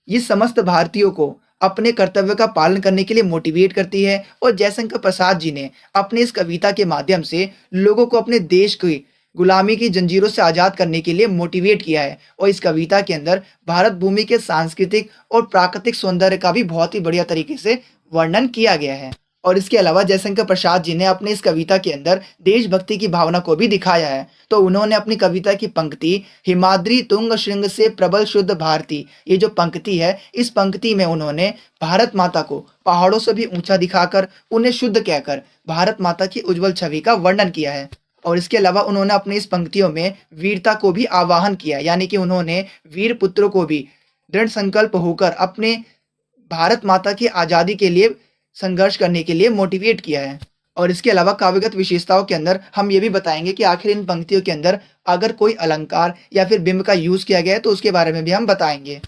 ये समस्त भारतीयों को अपने कर्तव्य का पालन करने के लिए मोटिवेट करती है। और जयशंकर प्रसाद जी ने अपनी इस कविता के माध्यम से लोगों को अपने देश की गुलामी की जंजीरों से आज़ाद करने के लिए मोटिवेट किया है। और इस कविता के अंदर भारत भूमि के सांस्कृतिक और प्राकृतिक सौंदर्य का भी बहुत ही बढ़िया तरीके से वर्णन किया गया है। और इसके अलावा जयशंकर प्रसाद जी ने अपने इस कविता के अंदर देशभक्ति की भावना को भी दिखाया है। तो उन्होंने अपनी कविता की पंक्ति हिमाद्री तुंग श्रृंग से प्रबल शुद्ध भारती, ये जो पंक्ति है इस पंक्ति में उन्होंने भारत माता को पहाड़ों से भी ऊंचा दिखाकर उन्हें शुद्ध कहकर भारत माता की उज्जवल छवि का वर्णन किया है। और इसके अलावा उन्होंने अपनी इस पंक्तियों में वीरता को भी आवाहन किया, यानी कि उन्होंने वीर पुत्रों को भी दृढ़ संकल्प होकर अपने भारत माता की आज़ादी के लिए संघर्ष करने के लिए मोटिवेट किया है। और इसके अलावा काव्यगत विशेषताओं के अंदर हम ये भी बताएंगे कि आखिर इन पंक्तियों के अंदर अगर कोई अलंकार या फिर बिंब का यूज़ किया गया है तो उसके बारे में भी हम बताएंगे।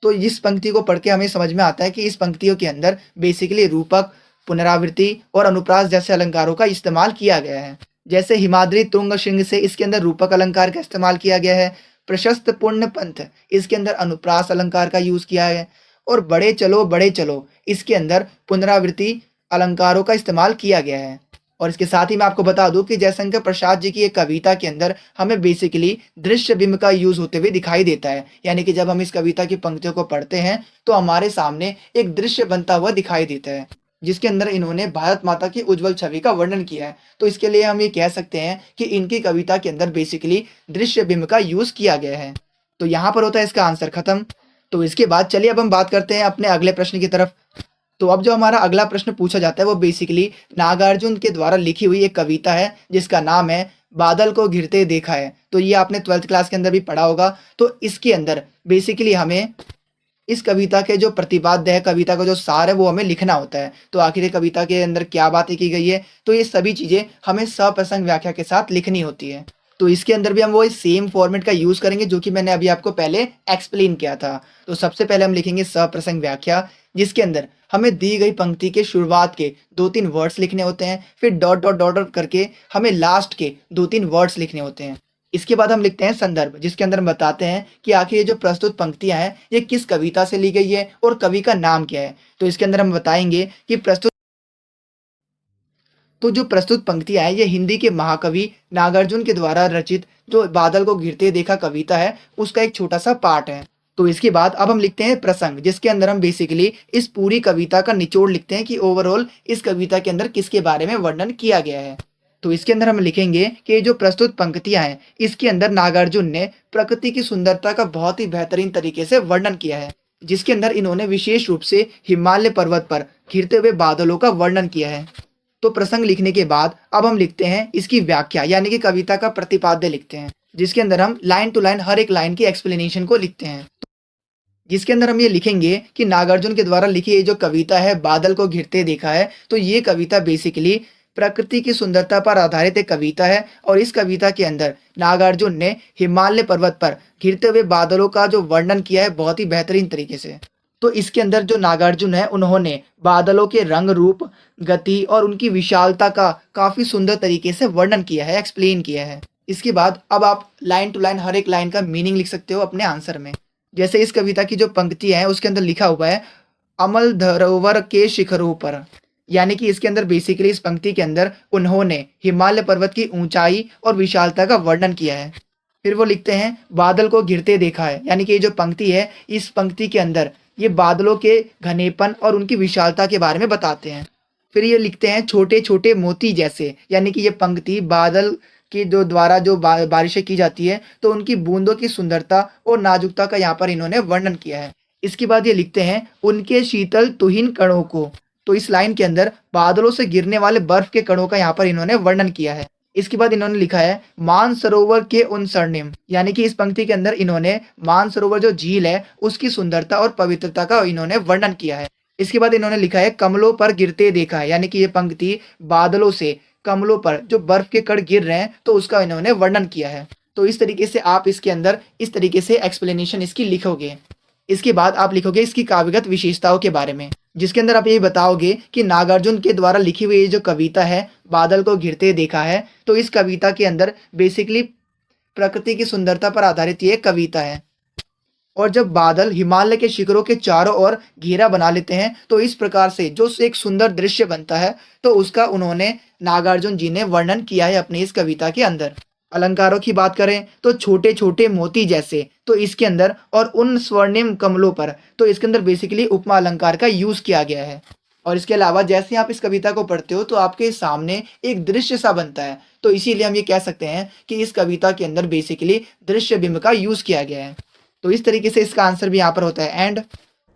तो इस पंक्ति को पढ़ के हमें समझ में आता है कि इस पंक्तियों के अंदर बेसिकली रूपक, पुनरावृत्ति और अनुप्रास जैसे अलंकारों का इस्तेमाल किया गया है। जैसे हिमाद्री तुंग श्रृंग से इसके अंदर रूपक अलंकार का इस्तेमाल किया गया है। प्रशस्त पुण्य पंथ इसके अंदर अनुप्रास अलंकार का यूज़ किया है। और बड़े चलो इसके अंदर पुनरावृत्ति अलंकारों का इस्तेमाल किया गया है। और इसके साथ ही मैं आपको बता दूं कि जयशंकर प्रसाद जी की एक कविता के अंदर हमें बेसिकली दृश्य बिंब का यूज होते हुए दिखाई देता है, यानी कि जब हम इस कविता की पंक्तियों को पढ़ते हैं तो हमारे सामने एक दृश्य बनता हुआ दिखाई देता है, जिसके अंदर इन्होंने भारत माता की उज्जवल छवि का वर्णन किया है। तो इसके लिए हम ये कह सकते हैं कि इनकी कविता के अंदर बेसिकली दृश्य बिंब का यूज किया गया है। तो यहाँ पर होता है इसका आंसर खत्म। तो इसके बाद चलिए अब हम बात करते हैं अपने अगले प्रश्न की तरफ। तो अब जो हमारा अगला प्रश्न पूछा जाता है वो बेसिकली नागार्जुन के द्वारा लिखी हुई एक कविता है जिसका नाम है बादल को घिरते देखा है। तो ये आपने 12th क्लास के अंदर भी पढ़ा होगा। तो इसके अंदर बेसिकली हमें इस कविता के जो प्रतिपाद्य है, कविता का जो सार है वो हमें लिखना होता है। तो आखिर कविता के अंदर क्या बातें की गई है, तो ये सभी चीज़ें हमें सप्रसंग व्याख्या के साथ लिखनी होती है। तो इसके अंदर भी हम वो सेम फॉर्मेट का यूज़ करेंगे जो कि मैंने अभी आपको पहले एक्सप्लेन किया था। तो सबसे पहले हम लिखेंगे सप्रसंग व्याख्या, जिसके अंदर हमें दी गई पंक्ति के शुरुआत के 2-3 वर्ड्स लिखने होते हैं, फिर डॉट डॉट डॉट करके हमें लास्ट के 2-3 वर्ड्स लिखने होते हैं। इसके बाद हम लिखते हैं संदर्भ, जिसके अंदर हम बताते हैं कि आखिर ये जो प्रस्तुत पंक्तियां हैं ये किस कविता से ली गई है और कवि का नाम क्या है। तो इसके अंदर हम बताएंगे कि जो प्रस्तुत पंक्तियां हैं ये हिंदी के महाकवि नागार्जुन के द्वारा रचित जो बादल को घिरते देखा कविता है उसका एक छोटा सा पार्ट है। तो इसके बाद अब हम लिखते हैं प्रसंग, जिसके अंदर हम बेसिकली इस पूरी कविता का निचोड़ लिखते हैं कि ओवरऑल इस कविता के अंदर किसके बारे में वर्णन किया गया है। तो इसके अंदर हम लिखेंगे कि जो प्रस्तुत पंक्तियां हैं इसके अंदर नागार्जुन ने प्रकृति की सुंदरता का बहुत ही बेहतरीन तरीके से वर्णन किया है, जिसके अंदर इन्होंने विशेष रूप से हिमालय पर्वत पर घिरते हुए बादलों का वर्णन किया है। तो प्रसंग लिखने के बाद अब हम लिखते हैं इसकी व्याख्या, यानी कि कविता का प्रतिपाद्य लिखते हैं। जिसके अंदर हम लाइन टू लाइन हर एक लाइन की एक्सप्लेनेशन को लिखते हैं। जिसके अंदर हम ये लिखेंगे कि नागार्जुन के द्वारा लिखी ये जो कविता है बादल को घिरते देखा है, तो ये कविता बेसिकली प्रकृति की सुंदरता पर आधारित एक कविता है और इस कविता के अंदर नागार्जुन ने हिमालय पर्वत पर घिरते हुए बादलों का जो वर्णन किया है बहुत ही बेहतरीन तरीके से। तो इसके अंदर जो नागार्जुन है उन्होंने बादलों के रंग रूप, गति और उनकी विशालता का काफी सुंदर तरीके से वर्णन किया है, एक्सप्लेन किया है। इसके बाद अब आप लाइन टू लाइन हर एक लाइन का मीनिंग लिख सकते हो अपने आंसर में। जैसे इस कविता की जो पंक्ति है उसके अंदर लिखा हुआ है अमल धरोवर के शिखरों पर, यानी कि इसके अंदर बेसिकली इस पंक्ति के अंदर उन्होंने हिमालय पर्वत की ऊंचाई और विशालता का वर्णन किया है। फिर वो लिखते हैं बादल को घिरते देखा है, यानी कि ये जो पंक्ति है इस पंक्ति के अंदर ये बादलों के घनेपन और उनकी विशालता के बारे में बताते हैं। फिर ये लिखते हैं छोटे छोटे मोती जैसे, यानी कि ये पंक्ति बादल के जो द्वारा जो बारिशें की जाती है तो उनकी बूंदों की सुंदरता और नाजुकता का यहाँ पर इन्होंने वर्णन किया है। इसके बाद ये लिखते हैं उनके शीतल तुहिन कणों को, तो इस लाइन के अंदर बादलों से गिरने वाले बर्फ के कणों का यहाँ पर इन्होंने वर्णन किया है। इसके बाद इन्होंने लिखा है मानसरोवर के उन स्वर्णिम, यानी कि इस पंक्ति के अंदर इन्होंने मानसरोवर जो झील है उसकी सुंदरता और पवित्रता का इन्होंने वर्णन किया है। इसके बाद इन्होंने लिखा है कमलों पर गिरते देखा है, यानी कि ये पंक्ति बादलों से कमलों पर जो बर्फ के कण गिर रहे हैं तो उसका इन्होंने वर्णन किया है। तो इस तरीके से आप इसके अंदर इस तरीके से एक्सप्लेनेशन इसकी लिखोगे। इसके बाद आप लिखोगे इसकी काव्यगत विशेषताओं के बारे में, जिसके अंदर आप ये बताओगे कि नागार्जुन के द्वारा लिखी हुई ये जो कविता है बादल को घिरते देखा है, तो इस कविता के अंदर बेसिकली प्रकृति की सुंदरता पर आधारित ये कविता है। और जब बादल हिमालय के शिखरों के चारों ओर घेरा बना लेते हैं तो इस प्रकार से जो एक सुंदर दृश्य बनता है तो उसका उन्होंने नागार्जुन जी ने वर्णन किया है अपनी इस कविता के अंदर। अलंकारों की बात करें तो छोटे छोटे मोती जैसे, तो इसके अंदर और उन स्वर्णिम कमलों पर, तो इसके अंदर बेसिकली उपमा अलंकार का यूज किया गया है। और इसके अलावा जैसे आप इस कविता को पढ़ते हो तो आपके सामने एक दृश्य सा बनता है, तो इसीलिए हम ये कह सकते हैं कि इस कविता के अंदर बेसिकली दृश्य बिंब का यूज किया गया है। तो इस तरीके से इसका आंसर भी यहाँ पर होता है। एंड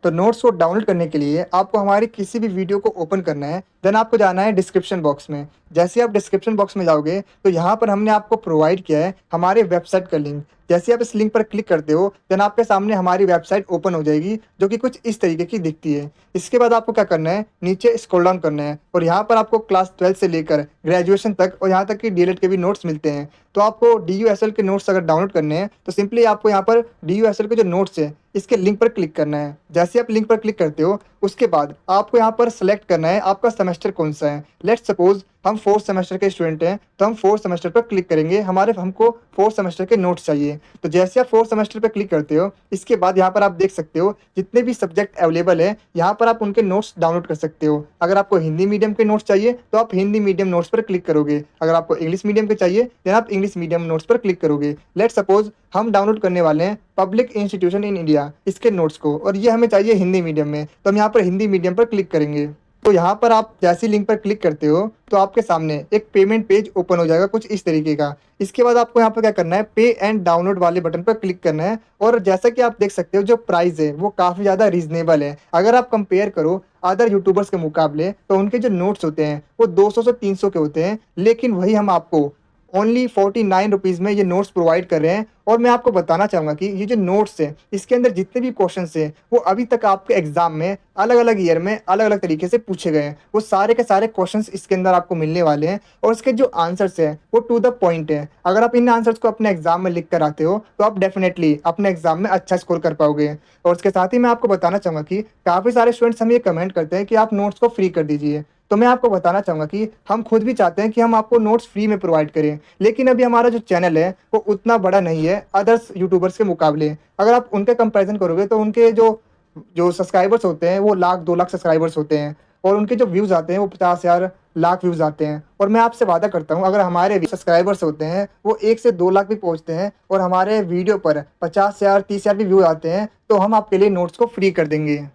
तो नोट्स को डाउनलोड करने के लिए आपको हमारी किसी भी वीडियो को ओपन करना है, देन आपको जाना है डिस्क्रिप्शन बॉक्स में। जैसे आप डिस्क्रिप्शन बॉक्स में जाओगे तो यहाँ पर हमने आपको प्रोवाइड किया है हमारे वेबसाइट का लिंक। जैसे आप इस लिंक पर क्लिक करते हो देन आपके सामने हमारी वेबसाइट ओपन हो जाएगी जो कि कुछ इस तरीके की दिखती है। इसके बाद आपको क्या करना है, नीचे स्क्रॉल डाउन करना है और यहाँ पर आपको क्लास 12 से लेकर ग्रेजुएशन तक और यहाँ तक कि डीएलएड के भी नोट्स मिलते हैं। तो आपको DUSL के नोट्स अगर डाउनलोड करने हैं तो सिंपली आपको यहाँ पर DUSL के जो नोट्स है इसके लिंक पर क्लिक करना है। जैसे आप लिंक पर क्लिक करते हो उसके बाद आपको यहाँ पर सेलेक्ट करना है आपका सेमेस्टर कौन सा है। लेट्स सपोज हम 4th सेमेस्टर के स्टूडेंट हैं तो हम 4th सेमेस्टर पर क्लिक करेंगे, हमको 4th सेमेस्टर के नोट्स चाहिए। तो जैसे आप 4th सेमेस्टर पर क्लिक करते हो इसके बाद यहाँ पर आप देख सकते हो जितने भी सब्जेक्ट अवेलेबल है यहाँ पर आप उनके नोट्स डाउनलोड कर सकते हो। अगर आपको हिंदी मीडियम के नोट्स चाहिए तो आप हिंदी मीडियम नोट्स पर क्लिक करोगे, अगर आपको इंग्लिश मीडियम के चाहिए देन आप इंग्लिश मीडियम नोट्स पर क्लिक करोगे। लेट्स सपोज हम डाउनलोड करने वाले हैं पब्लिक इंस्टीट्यूशन इन इंडिया इसके नोट्स को और ये हमें चाहिए हिंदी मीडियम में, तो हम यहाँ पर हिंदी मीडियम पर क्लिक करेंगे। तो यहाँ पर आप जैसे लिंक पर क्लिक करते हो तो आपके सामने एक पेमेंट पेज ओपन हो जाएगा कुछ इस तरीके का। इसके बाद आपको यहाँ पर क्या करना है, पे एंड डाउनलोड वाले बटन पर क्लिक करना है। और जैसा कि आप देख सकते हो जो प्राइस है वो काफ़ी ज़्यादा रीजनेबल है। अगर आप कंपेयर करो अदर यूट्यूबर्स के मुकाबले तो उनके जो नोट्स होते हैं वो 200 से 300 के होते हैं, लेकिन वही हम आपको ओनली 49 रुपीज़ में ये नोट्स प्रोवाइड कर रहे हैं। और मैं आपको बताना चाहूँगा कि ये जो नोट्स है इसके अंदर जितने भी क्वेश्चंस हैं वो अभी तक आपके एग्जाम में अलग अलग ईयर में अलग अलग तरीके से पूछे गए हैं। वो सारे के सारे क्वेश्चंस इसके अंदर आपको मिलने वाले हैं और इसके जो आंसर्स हैं वो टू द पॉइंट है। अगर आप इन आंसर्स को अपने एग्जाम में लिख कर आते हो तो आप डेफिनेटली अपने एग्जाम में अच्छा स्कोर कर पाओगे। और उसके साथ ही मैं आपको बताना चाहूँगा कि काफ़ी सारे स्टूडेंट्स हमें ये कमेंट करते हैं कि आप नोट्स को फ्री कर दीजिए। तो मैं आपको बताना चाहूँगा कि हम खुद भी चाहते हैं कि हम आपको नोट्स फ्री में प्रोवाइड करें, लेकिन अभी हमारा जो चैनल है वो उतना बड़ा नहीं है अदर्स यूट्यूबर्स के मुकाबले। अगर आप उनके कंपैरिजन करोगे तो उनके जो सब्सक्राइबर्स होते हैं वो 1-2 लाख सब्सक्राइबर्स होते हैं और उनके जो व्यूज़ आते हैं वो 50,000 लाख व्यूज़ आते हैं। और मैं आपसे वादा करता हूँ अगर हमारे सब्सक्राइबर्स होते हैं वो 1 से 2 लाख भी पहुँचते हैं और हमारे वीडियो पर 50,000 30,000 भी व्यू आते हैं तो हम आपके लिए नोट्स को फ्री कर देंगे।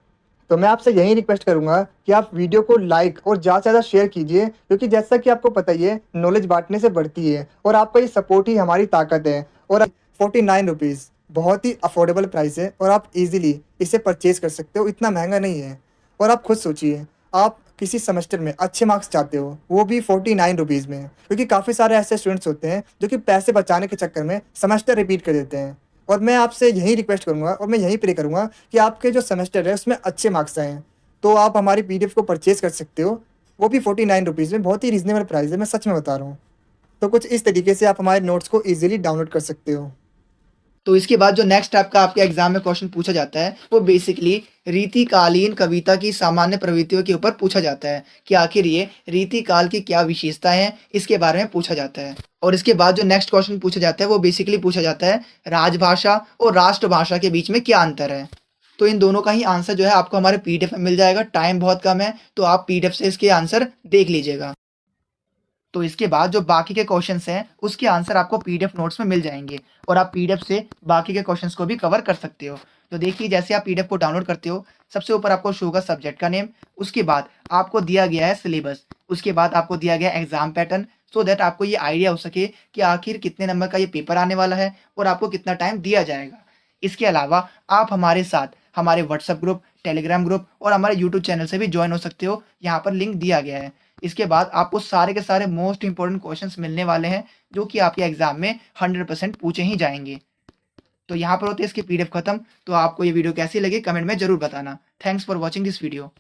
तो मैं आपसे यही रिक्वेस्ट करूंगा कि आप वीडियो को लाइक और ज़्यादा से ज़्यादा शेयर कीजिए, क्योंकि जैसा कि आपको पता ही है नॉलेज बांटने से बढ़ती है और आपका ये सपोर्ट ही हमारी ताकत है। और 49 रुपीज़ बहुत ही अफोर्डेबल प्राइस है और आप इजीली इसे परचेज़ कर सकते हो, इतना महंगा नहीं है। और आप खुद सोचिए आप किसी सेमेस्टर में अच्छे मार्क्स चाहते हो, वो भी 49 रुपीज़ में, क्योंकि काफ़ी सारे ऐसे स्टूडेंट्स होते हैं जो कि पैसे बचाने के चक्कर में सेमेस्टर रिपीट कर देते हैं। और मैं आपसे यही रिक्वेस्ट करूँगा और मैं यही प्रे करूँगा कि आपके जो सेमेस्टर है उसमें अच्छे मार्क्स आएँ। तो आप हमारी पीडीएफ को परचेज़ कर सकते हो, वो भी 49 रुपीज़ में, बहुत ही रीज़नेबल प्राइस है, मैं सच में बता रहा हूँ। तो कुछ इस तरीके से आप हमारे नोट्स को ईज़िली डाउनलोड कर सकते हो। तो इसके बाद जो नेक्स्ट आपका आपके एग्जाम में क्वेश्चन पूछा जाता है वो बेसिकली रीतिकालीन कविता की सामान्य प्रवृत्तियों के ऊपर पूछा जाता है कि आखिर ये रीतिकाल की क्या विशेषताएं हैं, इसके बारे में पूछा जाता है। और इसके बाद जो नेक्स्ट क्वेश्चन पूछा जाता है वो बेसिकली पूछा जाता है राजभाषा और राष्ट्रभाषा के बीच में क्या अंतर है। तो इन दोनों का ही आंसर जो है आपको हमारे पीडीएफ में मिल जाएगा। टाइम बहुत कम है तो आप पीडीएफ से इसके आंसर देख लीजिएगा। तो इसके बाद जो बाकी के क्वेश्चंस हैं उसके आंसर आपको पीडीएफ नोट्स में मिल जाएंगे और आप पीडीएफ से बाकी के क्वेश्चंस को भी कवर कर सकते हो। तो देखिए जैसे आप पीडीएफ को डाउनलोड करते हो सबसे ऊपर आपको शो होगा सब्जेक्ट का नेम, उसके बाद आपको दिया गया है सिलेबस, उसके बाद आपको दिया गया एग्जाम पैटर्न, सो दैट आपको ये आइडिया हो सके कि आखिर कितने नंबर का ये पेपर आने वाला है और आपको कितना टाइम दिया जाएगा। इसके अलावा आप हमारे साथ हमारे व्हाट्सएप ग्रुप, टेलीग्राम ग्रुप और हमारे यूट्यूब चैनल से भी ज्वाइन हो सकते हो, यहाँ पर लिंक दिया गया है। इसके बाद आपको सारे के सारे मोस्ट इंपॉर्टेंट क्वेश्चंस मिलने वाले हैं जो कि आपके एग्जाम में 100% पूछे ही जाएंगे। तो यहाँ पर होते हैं इसके पीडीएफ खत्म। तो आपको ये वीडियो कैसी लगी कमेंट में जरूर बताना। Thanks for watching this video.